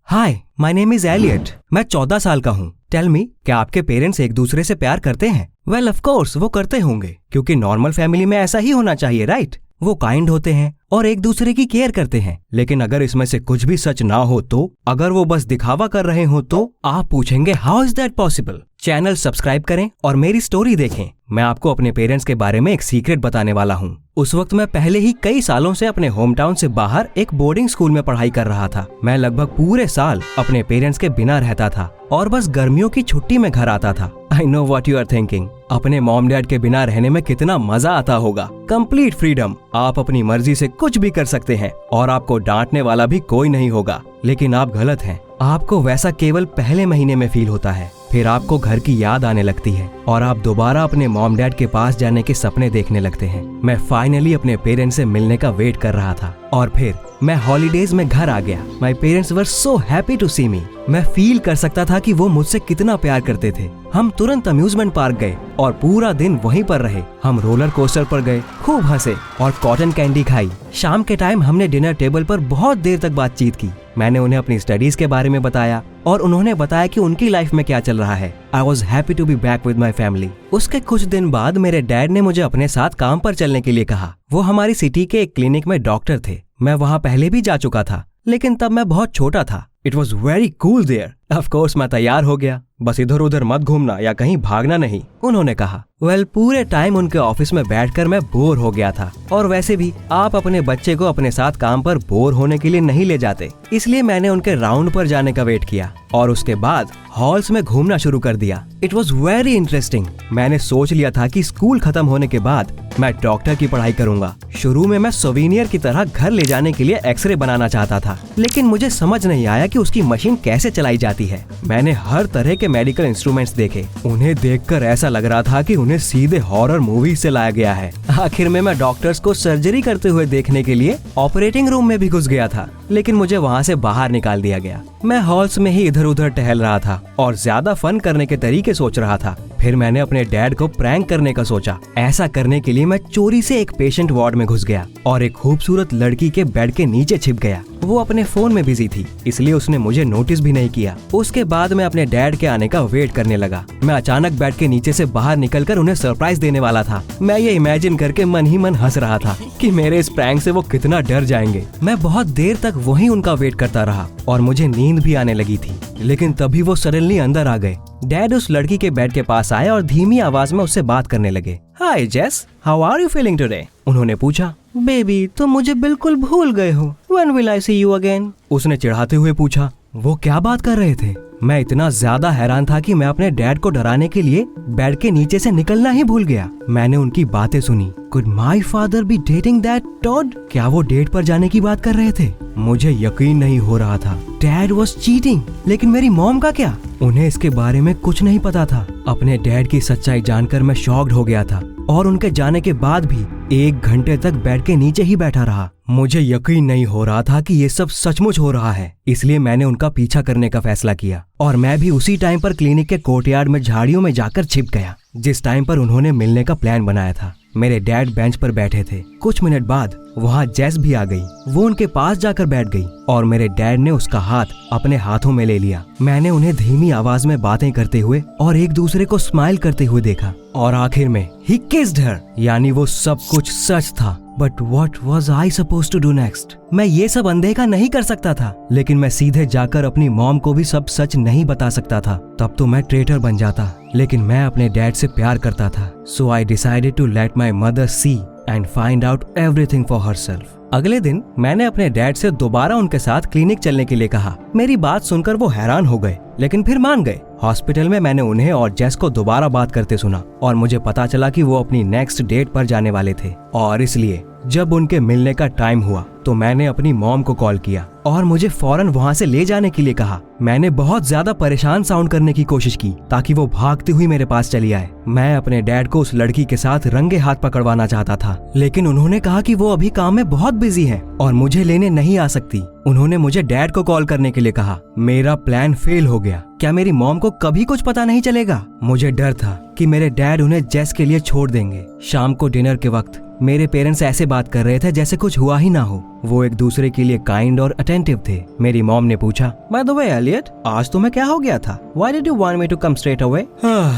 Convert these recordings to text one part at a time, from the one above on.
Hi, my name is Elliot. मैं 14 साल का हूँ। टेल मी, क्या आपके पेरेंट्स एक दूसरे से प्यार करते हैं? वेल, ऑफ कोर्स वो करते होंगे, क्योंकि नॉर्मल फैमिली में ऐसा ही होना चाहिए, राइट? वो काइंड होते हैं और एक दूसरे की केयर करते हैं। लेकिन अगर इसमें से कुछ भी सच ना हो तो, अगर वो बस दिखावा कर रहे हो तो आप पूछेंगे how is that possible? Channel subscribe करें और मेरी स्टोरी देखें। मैं आपको अपने पेरेंट्स के बारे में एक सीक्रेट बताने वाला हूँ। उस वक्त मैं पहले ही कई सालों से अपने होम टाउन से बाहर एक बोर्डिंग स्कूल में पढ़ाई कर रहा था। मैं लगभग पूरे साल अपने पेरेंट्स के बिना रहता था और बस गर्मियों की छुट्टी में घर आता था। I know what you are thinking. अपने मॉम डैड के बिना रहने में कितना मजा आता होगा। कंप्लीट फ्रीडम, आप अपनी मर्जी से कुछ भी कर सकते हैं और आपको डांटने वाला भी कोई नहीं होगा। लेकिन आप गलत हैं। आपको वैसा केवल पहले महीने में फील होता है, फिर आपको घर की याद आने लगती है और आप दोबारा अपने मॉम डैड के पास जाने के सपने देखने लगते हैं। मैं फाइनली अपने पेरेंट्स से मिलने का वेट कर रहा था और फिर मैं हॉलीडेज में घर आ गया। My parents were so happy to see me. मैं फील कर सकता था कि वो मुझसे कितना प्यार करते थे। हम तुरंत अम्यूजमेंट पार्क गए और पूरा दिन वहीं पर रहे। हम रोलर कोस्टर पर गए, खूब हंसे और कॉटन कैंडी खाई। शाम के टाइम हमने डिनर टेबल पर बहुत देर तक बातचीत की। मैंने उन्हें अपनी स्टडीज के बारे में बताया और उन्होंने बताया कि उनकी लाइफ में क्या चल रहा है। I was happy to be back with my family. उसके कुछ दिन बाद मेरे डैड ने मुझे अपने साथ काम पर चलने के लिए कहा। वो हमारी सिटी के एक क्लिनिक में डॉक्टर थे। मैं वहाँ पहले भी जा चुका था, लेकिन तब मैं बहुत छोटा था। It was very cool there. Of course मैं तैयार हो गया, बस इधर उधर मत घूमना या कहीं भागना नहीं, उन्होंने कहा। वेल, पूरे टाइम उनके ऑफिस में बैठकर मैं बोर हो गया था और वैसे भी आप अपने बच्चे को अपने साथ काम पर बोर होने के लिए नहीं ले जाते। इसलिए मैंने उनके राउंड पर जाने का वेट किया और उसके बाद हॉल्स में घूमना शुरू कर दिया। It was very interesting. मैंने सोच लिया था कि स्कूल खत्म होने के बाद मैं डॉक्टर की पढ़ाई करूंगा। शुरू में मैं सोवेनियर की तरह घर ले जाने के लिए एक्सरे बनाना चाहता था, लेकिन मुझे समझ नहीं आया कि उसकी मशीन कैसे चलाई जाती है। मैंने हर तरह के मेडिकल इंस्ट्रूमेंट्स देखे। उन्हें देखकर ऐसा लग रहा था कि उन्हें सीधे हॉरर मूवी से लाया गया है। आखिर में मैं डॉक्टर्स को सर्जरी करते हुए देखने के लिए ऑपरेटिंग रूम में भी घुस गया था, लेकिन मुझे वहाँ से बाहर निकाल दिया गया। मैं हॉल्स में ही इधर उधर टहल रहा था और ज्यादा फन करने के तरीके सोच रहा था। फिर मैंने अपने डैड को प्रैंक करने का सोचा। ऐसा करने के लिए मैं चोरी से एक पेशेंट वार्ड में घुस गया और एक खूबसूरत लड़की के बेड के नीचे छिप गया। वो अपने फोन में बिजी थी, इसलिए उसने मुझे नोटिस भी नहीं किया। उसके बाद मैं अपने डैड के आने का वेट करने लगा। मैं अचानक बेड के नीचे से बाहर निकलकर उन्हें सरप्राइज देने वाला था। मैं ये इमेजिन करके मन ही मन हंस रहा था कि मेरे इस प्रैंक से वो कितना डर जाएंगे। मैं बहुत देर तक वहीं उनका वेट करता रहा और मुझे नींद भी आने लगी थी, लेकिन तभी वो सडनली अंदर आ गए। डैड उस लड़की के बेड के पास आए और धीमी आवाज में उससे बात करने लगे। Hi Jess, how are you feeling today? उन्होंने पूछा। बेबी, तुम मुझे बिल्कुल भूल गए हो। When will I see you again? उसने चिढ़ाते हुए पूछा। वो क्या बात कर रहे थे? मैं इतना ज्यादा हैरान था कि मैं अपने डैड को डराने के लिए बेड के नीचे से निकलना ही भूल गया। मैंने उनकी बातें सुनी। Could my father be dating that Todd? क्या वो डेट पर जाने की बात कर रहे थे? मुझे यकीन नहीं हो रहा था। डैड was cheating, लेकिन मेरी मॉम का क्या? उन्हें इसके बारे में कुछ नहीं पता था। अपने डैड की सच्चाई जानकर मैं शॉक्ड हो गया था और उनके जाने के बाद भी 1 घंटे तक बेड के नीचे ही बैठा रहा। मुझे यकीन नहीं हो रहा था कि ये सब सचमुच हो रहा है, इसलिए मैंने उनका पीछा करने का फैसला किया और मैं भी उसी टाइम पर क्लिनिक के कोर्टयार्ड में झाड़ियों में जाकर छिप गया, जिस टाइम पर उन्होंने मिलने का प्लान बनाया था। मेरे डैड बेंच पर बैठे थे। कुछ मिनट बाद वहाँ जेस भी आ गई। वो उनके पास जाकर बैठ गई और मेरे डैड ने उसका हाथ अपने हाथों में ले लिया। मैंने उन्हें धीमी आवाज में बातें करते हुए और एक दूसरे को स्माइल करते हुए देखा और आखिर में ही किस्ड हर, यानी वो सब कुछ सच था। But what was I suppose to do next? मैं ये सब अनदेखा नहीं कर सकता था, लेकिन मैं सीधे जाकर अपनी मॉम को भी सब सच नहीं बता सकता था। तब तो मैं ट्रेटर बन जाता, लेकिन मैं अपने डैड से प्यार करता था। So I decided to let my mother see and find out everything for herself. अगले दिन मैंने अपने डैड से दोबारा उनके साथ क्लिनिक चलने के लिए कहा। मेरी बात सुनकर वो हैरान हो गए, लेकिन फिर मान गए। हॉस्पिटल में मैंने उन्हें और जेस को दोबारा बात करते सुना और मुझे पता चला कि वो अपनी नेक्स्ट डेट पर जाने वाले थे और इसलिए जब उनके मिलने का टाइम हुआ तो मैंने अपनी मॉम को कॉल किया और मुझे फौरन वहाँ से ले जाने के लिए कहा। मैंने बहुत ज्यादा परेशान साउंड करने की कोशिश की ताकि वो भागती हुई मेरे पास चली आए। मैं अपने डैड को उस लड़की के साथ रंगे हाथ पकड़वाना चाहता था, लेकिन उन्होंने कहा कि वो अभी काम में बहुत बिजी है और मुझे लेने नहीं आ सकती। उन्होंने मुझे डैड को कॉल करने के लिए कहा। मेरा प्लान फेल हो गया। क्या मेरी मॉम को कभी कुछ पता नहीं चलेगा? मुझे डर था कि मेरे डैड उन्हें जेस के लिए छोड़ देंगे। शाम को डिनर के वक्त मेरे पेरेंट्स ऐसे बात कर रहे थे जैसे कुछ हुआ ही ना हो। वो एक दूसरे के लिए काइंड और अटेंटिव थे। मेरी मॉम ने पूछा, बाय द वे एलियट, आज तुम्हें क्या हो गया था? Why did you want me to come straight away?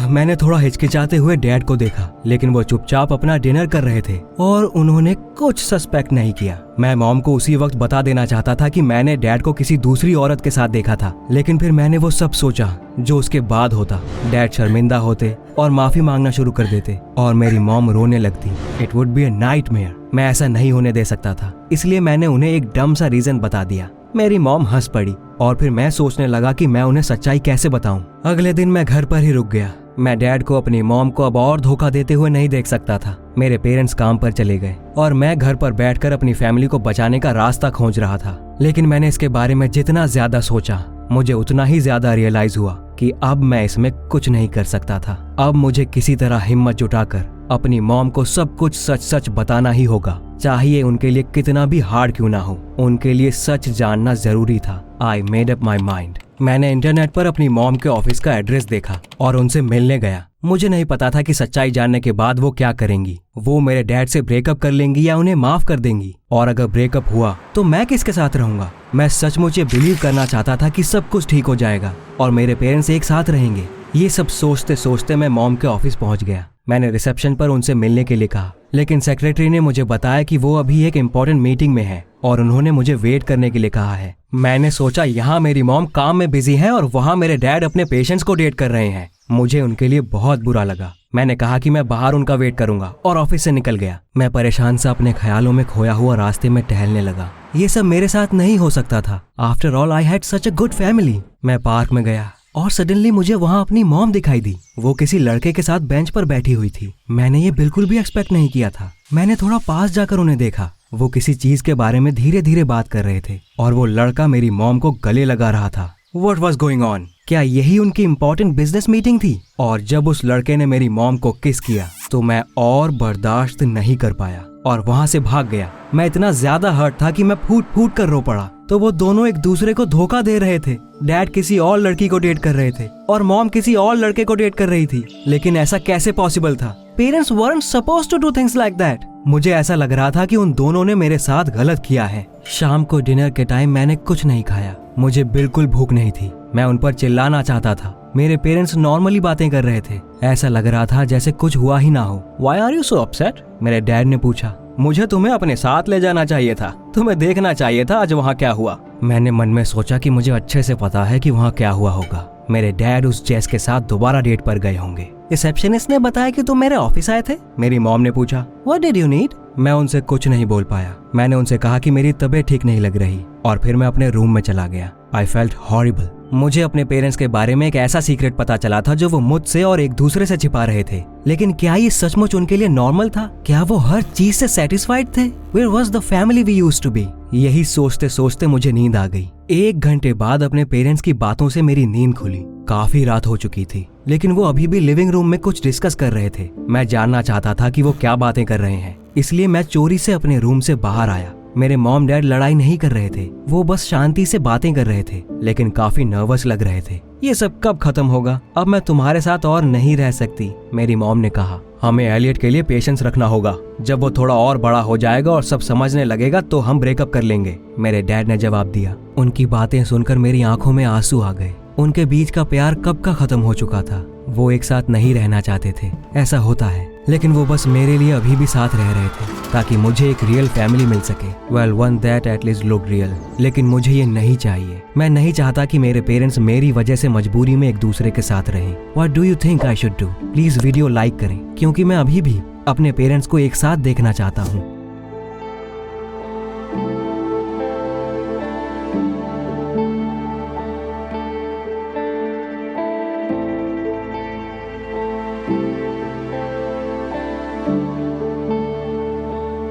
मैंने थोड़ा हिचकिचाते हुए डैड को देखा, लेकिन वो चुपचाप अपना डिनर कर रहे थे और उन्होंने कुछ सस्पेक्ट नहीं किया। मैं मॉम को उसी वक्त बता देना चाहता था कि मैंने डैड को किसी दूसरी औरत के साथ देखा था, लेकिन फिर मैंने वो सब सोचा जो उसके बाद होता। डैड शर्मिंदा होते और माफी मांगना शुरू कर देते और मेरी मॉम रोने लगती। It would be a nightmare. मैं ऐसा नहीं होने दे सकता था, इसलिए मैंने उन्हें एक डम सा रीजन बता दिया। मेरी मॉम हंस पड़ी और फिर मैं सोचने लगा कि मैं उन्हें सच्चाई कैसे बताऊं। अगले दिन मैं घर पर ही रुक गया। मैं डैड को अपनी मॉम को अब और धोखा देते हुए नहीं देख सकता था। मेरे पेरेंट्स काम पर चले गए और मैं घर पर बैठकर अपनी फैमिली को बचाने का रास्ता खोज रहा था। लेकिन मैंने इसके बारे में जितना ज्यादा सोचा, मुझे उतना ही ज्यादा रियलाइज हुआ कि अब मैं इसमें कुछ नहीं कर सकता था। अब मुझे किसी तरह हिम्मत जुटाकर अपनी मॉम को सब कुछ सच सच बताना ही होगा, चाहिए उनके लिए कितना भी हार्ड क्यों ना हो। उनके लिए सच जानना जरूरी था। I made up my mind. मैंने इंटरनेट पर अपनी मॉम के ऑफिस का एड्रेस देखा और उनसे मिलने गया। मुझे नहीं पता था कि सच्चाई जानने के बाद वो क्या करेंगी। वो मेरे डैड से ब्रेकअप कर लेंगी या उन्हें माफ कर देंगी, और अगर ब्रेकअप हुआ तो मैं किसके साथ रहूंगा। मैं सचमुच ये बिलीव करना चाहता था कि सब कुछ ठीक हो जाएगा और मेरे पेरेंट्स एक साथ रहेंगे। ये सब सोचते सोचते मैं मॉम के ऑफिस पहुंच गया। मैंने रिसेप्शन पर उनसे मिलने के लिए कहा, लेकिन सेक्रेटरी ने मुझे बताया कि वो अभी एक इम्पोर्टेंट मीटिंग में है और उन्होंने मुझे वेट करने के लिए कहा है। मैंने सोचा यहाँ मेरी मॉम काम में बिजी है और वहाँ मेरे डैड अपने पेशेंट्स को डेट कर रहे हैं। मुझे उनके लिए बहुत बुरा लगा। मैंने कहा कि मैं बाहर उनका वेट करूंगा और ऑफिस से निकल गया। मैं परेशान सा अपने ख्यालों में खोया हुआ रास्ते में टहलने लगा। ये सब मेरे साथ नहीं हो सकता था। After all I had such a good family. मैं पार्क में गया और सडनली मुझे वहाँ अपनी मॉम दिखाई दी। वो किसी लड़के के साथ बेंच पर बैठी हुई थी। मैंने ये बिल्कुल भी एक्सपेक्ट नहीं किया था। मैंने थोड़ा पास जाकर उन्हें देखा। वो किसी चीज के बारे में धीरे धीरे बात कर रहे थे और वो लड़का मेरी मॉम को गले लगा रहा था। What was going on? क्या यही उनकी इम्पोर्टेंट बिजनेस मीटिंग थी? और जब उस लड़के ने मेरी मॉम को किस किया तो मैं और बर्दाश्त नहीं कर पाया और वहाँ से भाग गया। मैं इतना ज्यादा हर्ट था कि मैं फूट फूट कर रो पड़ा। तो वो दोनों एक दूसरे को धोखा दे रहे थे। डैड किसी और लड़की को डेट कर रहे थे और मॉम किसी और लड़के को डेट कर रही थी। लेकिन ऐसा कैसे पॉसिबल था? Parents weren't supposed to do things like that. मुझे ऐसा लग रहा था कि उन दोनों ने मेरे साथ गलत किया है। शाम को डिनर के टाइम मैंने कुछ नहीं खाया। मुझे बिल्कुल भूख नहीं थी। मैं उन पर चिल्लाना चाहता था। मेरे पेरेंट्स नॉर्मली बातें कर रहे थे। ऐसा लग रहा था जैसे कुछ हुआ ही ना हो। Why are you so upset? मेरे डैड ने पूछा। मुझे तुम्हें अपने साथ ले जाना चाहिए था। तुम्हें देखना चाहिए था आज वहाँ क्या हुआ। मैंने मन में सोचा कि मुझे अच्छे से पता है कि वहाँ क्या हुआ होगा। मेरे डैड उस जेस के साथ दोबारा डेट पर गए होंगे। रिसेप्शनिस्ट ने बताया कि तुम मेरे ऑफिस आए थे। मेरी मॉम ने पूछा, What did you need? मैं उनसे कुछ नहीं बोल पाया। मैंने उनसे कहा कि मेरी तबीयत ठीक नहीं लग रही और फिर मैं अपने रूम में चला गया। I felt horrible. मुझे अपने पेरेंट्स के बारे में एक ऐसा सीक्रेट पता चला था जो वो मुझसे और एक दूसरे से छिपा रहे थे। लेकिन क्या ये सचमुच उनके लिए नॉर्मल था? क्या वो हर चीज से सेटिस्फाइड थे? Where was the family we used to be? यही सोचते सोचते मुझे नींद आ गई। 1 घंटे बाद अपने पेरेंट्स की बातों से मेरी नींद खुली। काफी रात हो चुकी थी, लेकिन वो अभी भी लिविंग रूम में कुछ डिस्कस कर रहे थे। मैं जानना चाहता था कि वो क्या बातें कर रहे हैं, इसलिए मैं चोरी से अपने रूम से बाहर आया। मेरे मॉम डैड लड़ाई नहीं कर रहे थे, वो बस शांति से बातें कर रहे थे, लेकिन काफी नर्वस लग रहे थे। ये सब कब खत्म होगा? अब मैं तुम्हारे साथ और नहीं रह सकती, मेरी मॉम ने कहा। हमें एलियट के लिए पेशेंस रखना होगा। जब वो थोड़ा और बड़ा हो जाएगा और सब समझने लगेगा तो हम ब्रेकअप कर लेंगे, मेरे डैड ने जवाब दिया। उनकी बातें सुनकर मेरी आंखों में आंसू आ गए। उनके बीच का प्यार कब का खत्म हो चुका था। वो एक साथ नहीं रहना चाहते थे, ऐसा होता है, लेकिन वो बस मेरे लिए अभी भी साथ रह रहे थे ताकि मुझे एक रियल फैमिली मिल सके। Well, one that at least looked real. लेकिन मुझे ये नहीं चाहिए। मैं नहीं चाहता कि मेरे पेरेंट्स मेरी वजह से मजबूरी में एक दूसरे के साथ रहें। What do you think I should do? Please video like करें क्योंकि मैं अभी भी अपने पेरेंट्स को एक साथ देखना चाहता हूँ।